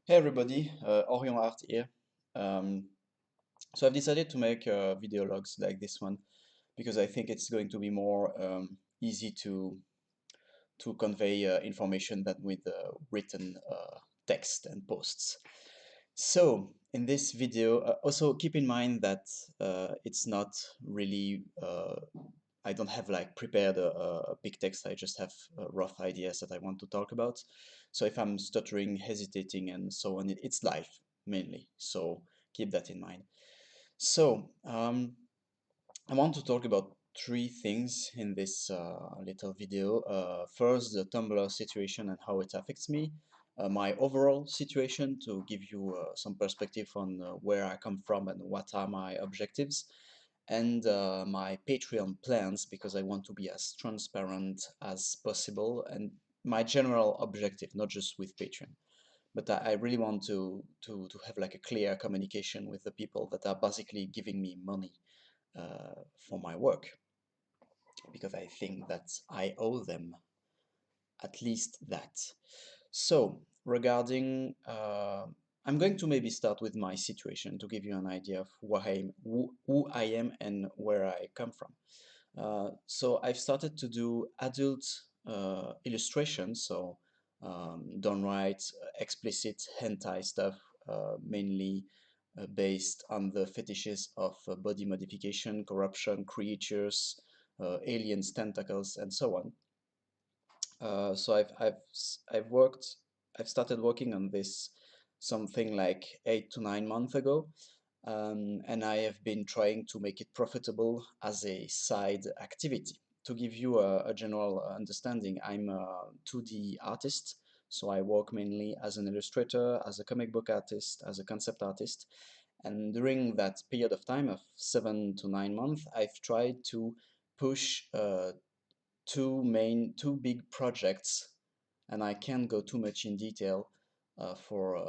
Hey everybody, Orion Art here. Um, so I've decided to make video logs like this one because I think it's going to be more easy to convey information than with written text and posts. So in this video, also keep in mind that it's not really I don't have like prepared a big text. I just have rough ideas that I want to talk about. So if I'm stuttering, hesitating, and so on, it's live mainly. So keep that in mind. So I want to talk about three things in this little video. First, the Tumblr situation and how it affects me. My overall situation to give you some perspective on where I come from and what are my objectives, and my Patreon plans because I want to be as transparent as possible, and my general objective, not just with Patreon, but I really want to have like a clear communication with the people that are basically giving me money for my work because I think that I owe them at least that. So regarding, I'm going to maybe start with my situation to give you an idea of who I am and where I come from. So I've started to do adult illustration, so downright explicit hentai stuff, mainly based on the fetishes of body modification, corruption, creatures, aliens, tentacles, and so on. So I've started working on this something like 8 to 9 months ago, and I have been trying to make it profitable as a side activity. To give you a general understanding, I'm a 2D artist, so I work mainly as an illustrator, as a comic book artist, as a concept artist, and during that period of time of 7 to 9 months, I've tried to push two big projects, and I can't go too much in detail for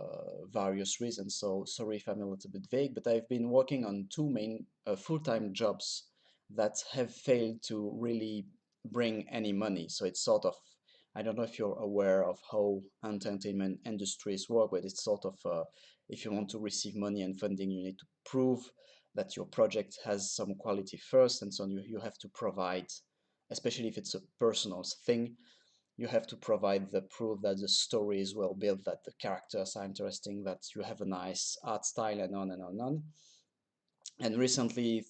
various reasons. So sorry if I'm a little bit vague, but I've been working on two main full-time jobs that have failed to really bring any money. So it's sort of, I don't know if you're aware of how entertainment industries work, but it's sort of if you want to receive money and funding, you need to prove that your project has some quality first, and so you have to provide, especially if it's a personal thing, you have to provide the proof that the story is well built, that the characters are interesting, that you have a nice art style, and on and on and on. And recently,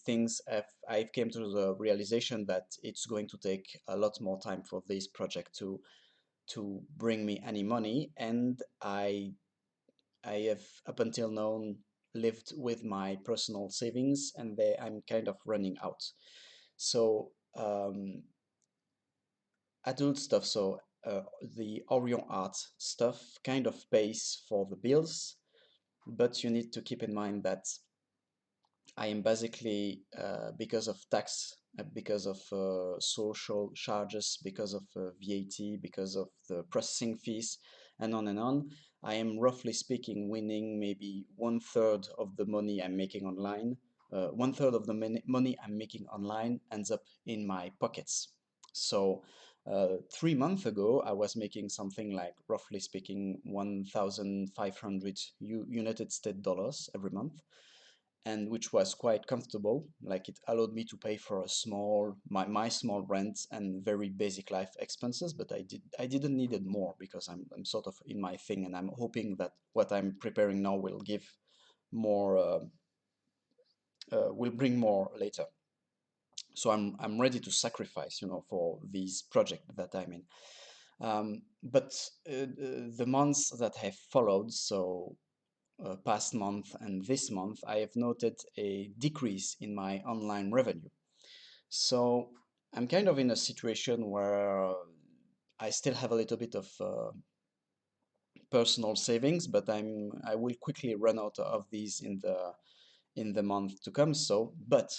I've came to the realization that it's going to take a lot more time for this project to bring me any money, and I have up until now lived with my personal savings, and I'm kind of running out. So adult stuff, so the Orion art stuff kind of pays for the bills, but you need to keep in mind that I am basically, because of tax, because of social charges, because of VAT, because of the processing fees, and on, I am roughly speaking winning maybe 1/3 of the money I'm making online. 1/3 of the money I'm making online ends up in my pockets. So 3 months ago, I was making something like, roughly speaking, 1,500 United States dollars every month, and which was quite comfortable. Like, it allowed me to pay for my small rent and very basic life expenses, but I didn't need it more because I'm sort of in my thing, and I'm hoping that what I'm preparing now will give more, will bring more later. So I'm ready to sacrifice, for these project that I'm in. But the months that have followed, so past month and this month, I have noted a decrease in my online revenue. So I'm kind of in a situation where I still have a little bit of personal savings, but I will quickly run out of these in the month to come. So, but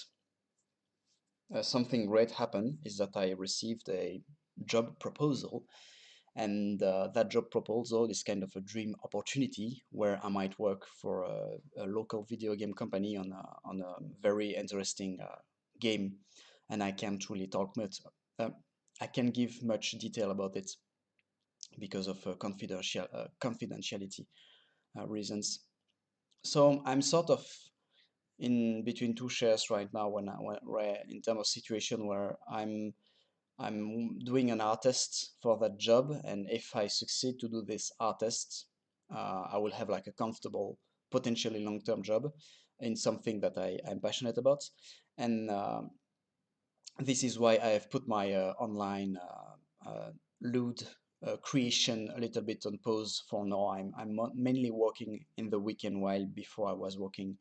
something great happened is that I received a job proposal, and that job proposal is kind of a dream opportunity where I might work for a local video game company on a very interesting game, and I can't really talk much. I can give much detail about it because of confidentiality. reasons. So I'm sort of in between two shares right now where in terms of situation where I'm doing an art test for that job, and if I succeed to do this art test, I will have like a comfortable, potentially long-term job in something that I'm passionate about. And this is why I have put my online lewd creation a little bit on pause for now. I'm mainly working in the weekend, while before I was working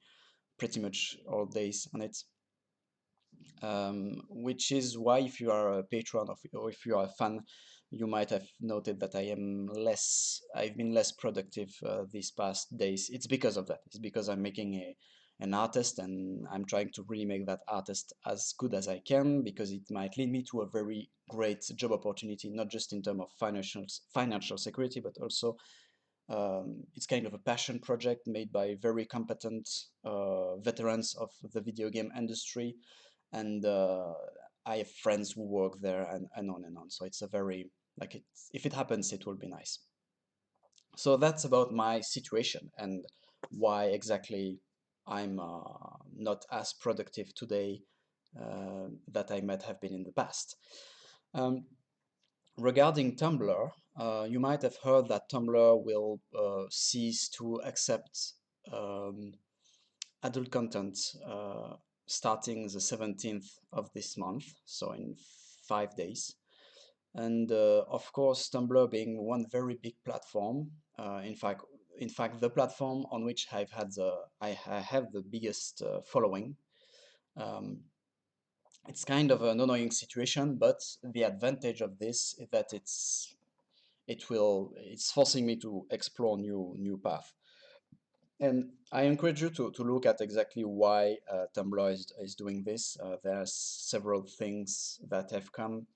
pretty much all days on it. Which is why if you are a patron of, or if you are a fan, you might have noted that I've been less productive these past days. It's because of that. It's because I'm making an artist, and I'm trying to really make that artist as good as I can, because it might lead me to a very great job opportunity, not just in terms of financial security, but also it's kind of a passion project made by very competent veterans of the video game industry, and I have friends who work there, and on and on. So it's a very, like, if it happens, it will be nice. So that's about my situation and why exactly I'm not as productive today that I might have been in the past. Um, Regarding Tumblr, you might have heard that Tumblr will cease to accept um, adult content starting the 17th of this month, so in 5 days. And of course, Tumblr being one very big platform, in fact, the platform on which I have the biggest following. Um, it's kind of an annoying situation, but the advantage of this is that it's forcing me to explore new path. And I encourage you to look at exactly why Tumblr is doing this. There are several things that have come.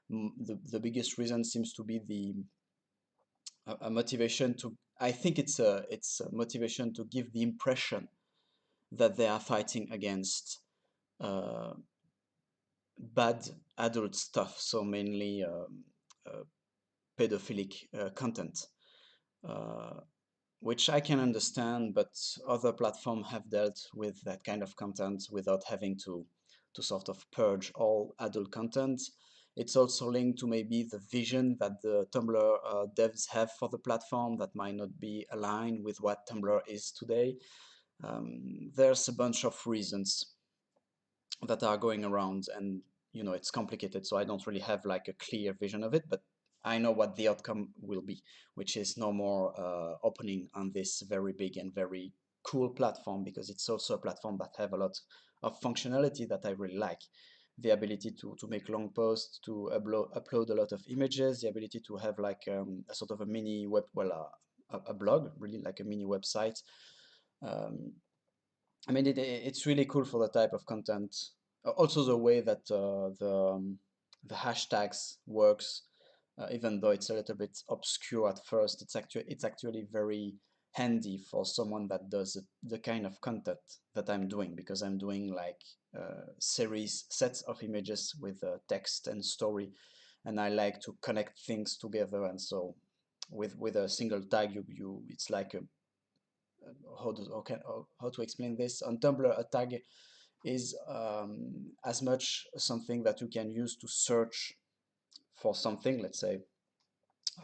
The biggest reason seems to be a motivation to, I think it's a motivation to give the impression that they are fighting against uh, bad adult stuff, so mainly pedophilic content. Uh, which I can understand, but other platforms have dealt with that kind of content without having to sort of purge all adult content. It's also linked to maybe the vision that the Tumblr devs have for the platform that might not be aligned with what Tumblr is today. There's a bunch of reasons that are going around, and it's complicated, so I don't really have like a clear vision of it, but I know what the outcome will be, which is no more opening on this very big and very cool platform, because it's also a platform that have a lot of functionality that I really like. The ability to make long posts, to upload a lot of images, the ability to have like a sort of a mini web, well, a blog, really like a mini website. um, I mean, it's really cool for the type of content. Also, the way that the hashtags works, even though it's a little bit obscure at first, it's actually very handy for someone that does the kind of content that I'm doing, because I'm doing like sets of images with text and story, and I like to connect things together. And so, with a single tag, it's like a how to explain this on Tumblr. A tag is as much something that you can use to search for something, let's say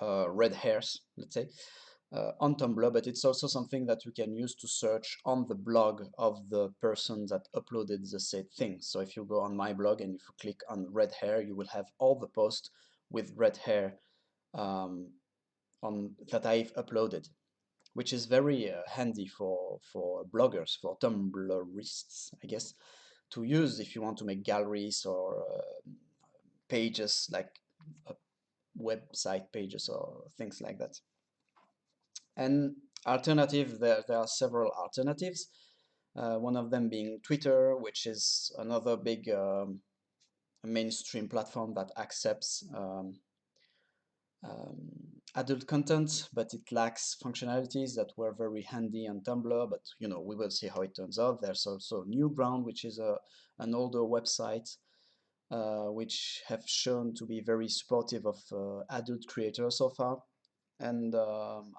red hairs, let's say, on Tumblr, but it's also something that you can use to search on the blog of the person that uploaded the said thing. So if you go on my blog and if you click on red hair, you will have all the posts with red hair um, on that I've uploaded, which is very handy for bloggers, for Tumblrists, I guess, to use if you want to make galleries or pages, like uh, website pages or things like that. And there are several alternatives. One of them being Twitter, which is another big mainstream platform that accepts um, adult content, but it lacks functionalities that were very handy on Tumblr. But we will see how it turns out. There's also Newground, which is an older website, which have shown to be very supportive of adult creators so far. and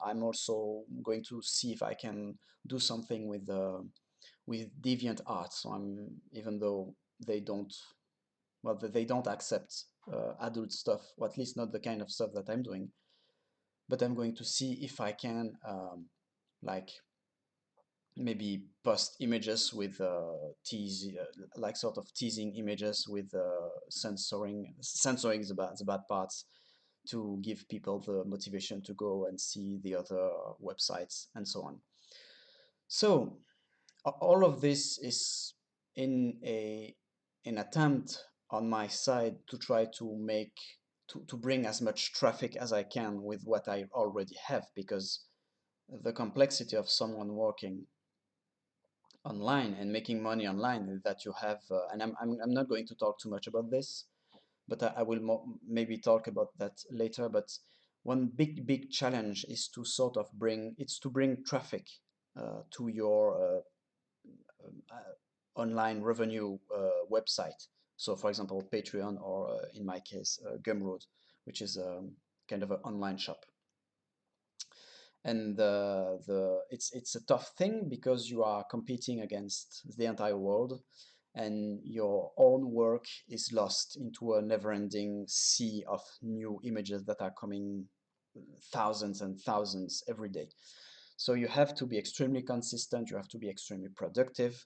I'm also going to see if I can do something with DeviantArt. So even though they don't, well, they don't accept adult stuff, or at least not the kind of stuff that I'm doing. But I'm going to see if I can like maybe post images with like sort of teasing images with censoring the bad parts to give people the motivation to go and see the other websites and so on. So all of this is in an attempt on my side to try to to bring as much traffic as I can with what I already have, because the complexity of someone working online and making money online is that you have and I'm not going to talk too much about this, but I will maybe talk about that later. But one big challenge is to sort of bring traffic to your online revenue website. So for example, Patreon, or in my case, Gumroad, which is kind of an online shop. And it's a tough thing because you are competing against the entire world, and your own work is lost into a never-ending sea of new images that are coming thousands and thousands every day. So you have to be extremely consistent, you have to be extremely productive.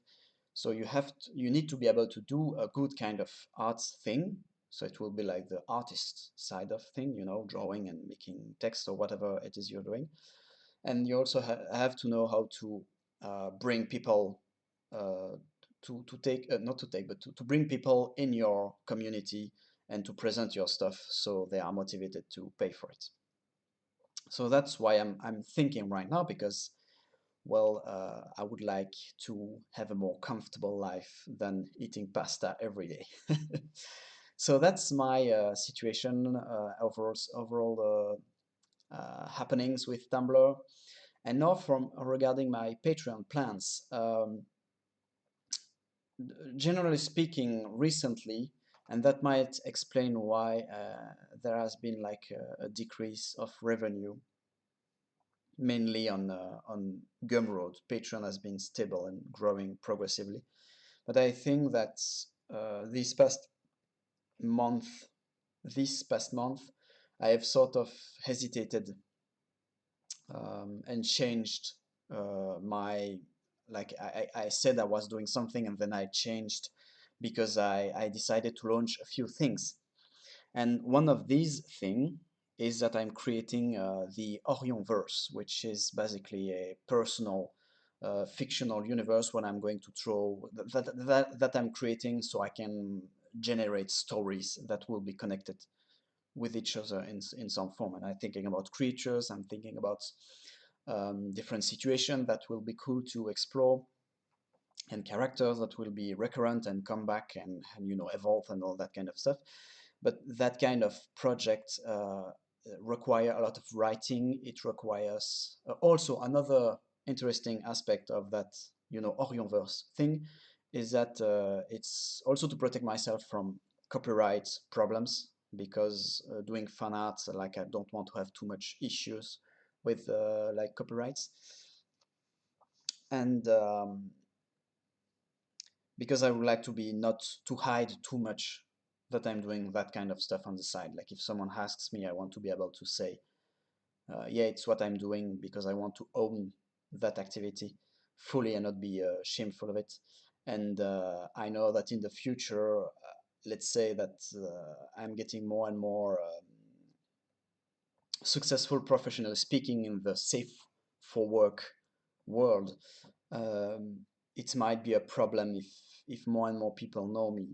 So you need to be able to do a good kind of arts thing. So it will be like the artist side of thing, you know, drawing and making text or whatever it is you're doing. And you also have to know how to bring people to take not to take but to bring people in your community and to present your stuff so they are motivated to pay for it. So that's why I'm thinking right now, because well, I would like to have a more comfortable life than eating pasta every day. So that's my situation, overall happenings with Tumblr. And now from regarding my Patreon plans, generally speaking, recently, and that might explain why there has been like a decrease of revenue, mainly on Gumroad. Patreon has been stable and growing progressively, but I think that this month, past month, I have sort of hesitated and changed my I said I was doing something and then I changed because I decided to launch a few things. And one of these things is that I'm creating the Orionverse, which is basically a personal fictional universe where I'm going to throw that I'm creating so I can generate stories that will be connected with each other in some form. And I'm thinking about creatures, I'm thinking about different situations that will be cool to explore, and characters that will be recurrent and come back and you know, evolve and all that kind of stuff. But that kind of project require a lot of writing. It requires also another interesting aspect of that, you know, Orionverse thing is that it's also to protect myself from copyright problems, because doing fan art, like, I don't want to have too much issues with like copyrights. And because I would like to be not to hide too much that I'm doing that kind of stuff on the side. Like if someone asks me, I want to be able to say, yeah, it's what I'm doing, because I want to own that activity fully and not be shameful of it. And I know that in the future, let's say that I'm getting more and more successful professional speaking in the safe for work world, um, it might be a problem if more and more people know me,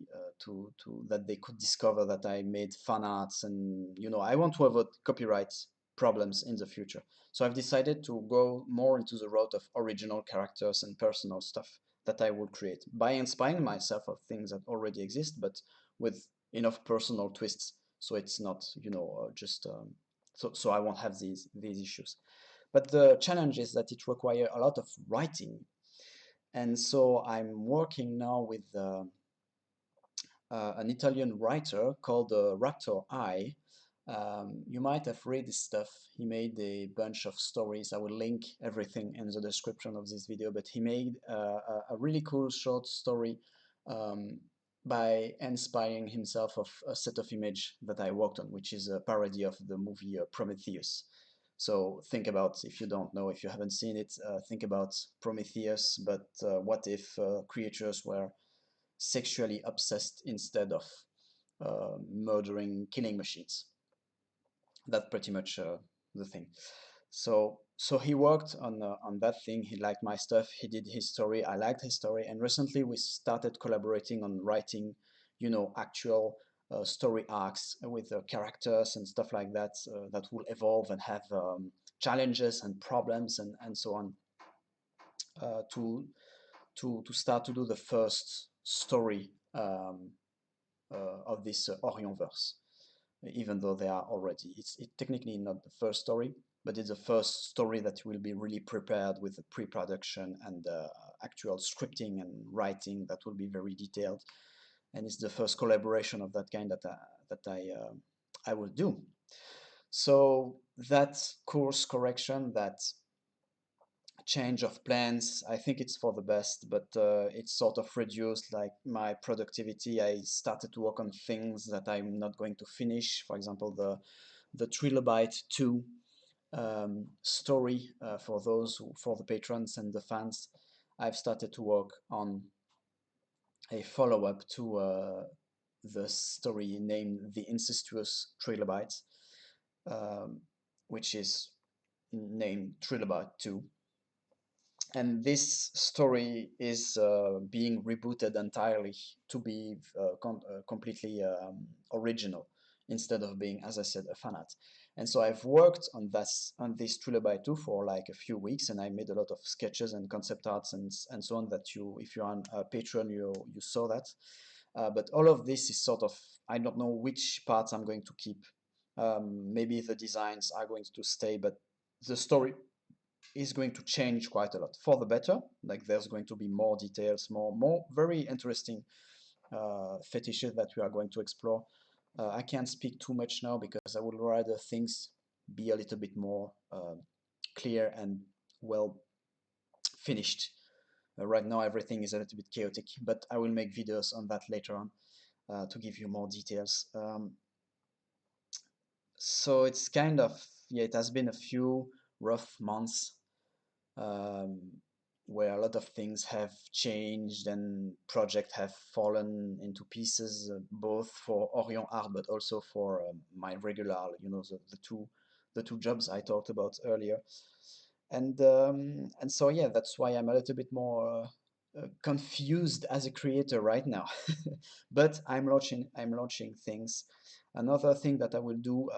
to that they could discover that I made fan arts, and you know, I want to avoid copyright problems in the future. So I've decided to go more into the route of original characters and personal stuff that I would create by inspiring myself of things that already exist, but with enough personal twists, so it's not, you know, just so I won't have these issues. But the challenge is that it requires a lot of writing. And so I'm working now with an Italian writer called RaptorEye, You might have read his stuff. He made a bunch of stories. I will link everything in the description of this video, but he made a really cool short story um, by inspiring himself of a set of image that I worked on, which is a parody of the movie Prometheus. So think about, if you don't know, if you haven't seen it, think about Prometheus, but what if creatures were sexually obsessed instead of murdering killing machines? That's pretty much the thing. So he worked on that thing. He liked my stuff. He did his story. I liked his story. And recently we started collaborating on writing, actual story arcs with characters and stuff like that that will evolve and have challenges and problems and so on to to start to do the first story of this Orionverse, even though they are already. It's technically not the first story, but it's the first story that will be really prepared with the pre-production and actual scripting and writing that will be very detailed. And it's the first collaboration of that kind that I will do. So that course correction, that change of plans, I think it's for the best, but it's sort of reduced like my productivity. I started to work on things that I'm not going to finish. For example, the Trilobite 2 story for for the patrons and the fans. I've started to work on a follow-up to the story named The Incestuous Trilobites, um, which is named Trilobite 2. And this story is being rebooted entirely to be completely original instead of being, as I said, a fan art. And so I've worked on this Trilobite 2 for like a few weeks, and I made a lot of sketches and concept arts and so on that if you're on Patreon, you saw that. But all of this is sort of, I don't know which parts I'm going to keep. Maybe the designs are going to stay, but the story is going to change quite a lot for the better. Like there's going to be more details, more very interesting fetishes that we are going to explore. I can't speak too much now because I would rather things be a little bit more clear and well finished. Right now everything is a little bit chaotic, but I will make videos on that later on to give you more details. So it's kind of, yeah, it has been a few rough months um, where a lot of things have changed and projects have fallen into pieces, both for Orion Art but also for my regular, the two jobs I talked about earlier. And so yeah, that's why I'm a little bit more confused as a creator right now. But I'm launching things. Another thing that I will do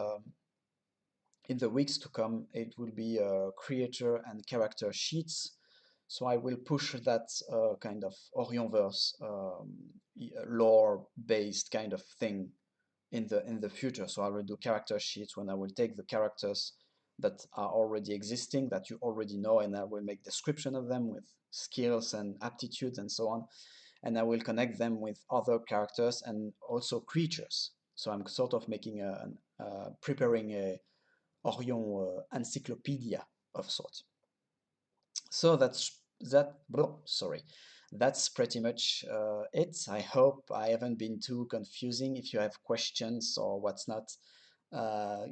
in the weeks to come, it will be creator and character sheets. So I will push that kind of Orionverse lore-based kind of thing in the future. So I will do character sheets when I will take the characters that are already existing, that you already know, and I will make description of them with skills and aptitudes and so on. And I will connect them with other characters and also creatures. So I'm sort of making preparing a Orion encyclopedia of sorts. So sorry, that's pretty much it. I hope I haven't been too confusing. If you have questions or what's not, uh,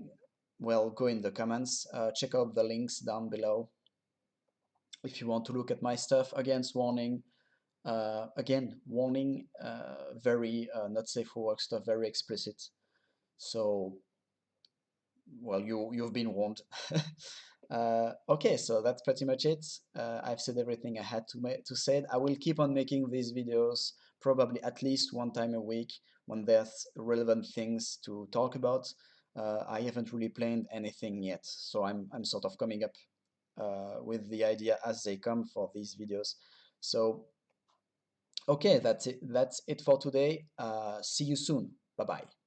well, go in the comments. Check out the links down below if you want to look at my stuff. Again, warning, very not safe for work stuff, very explicit. So, well, you've been warned. Okay, so that's pretty much it. I've said everything I had to say. I will keep on making these videos probably at least one time a week when there's relevant things to talk about. I haven't really planned anything yet, so I'm sort of coming up with the idea as they come for these videos. So, okay, that's it. That's it for today. See you soon. Bye bye.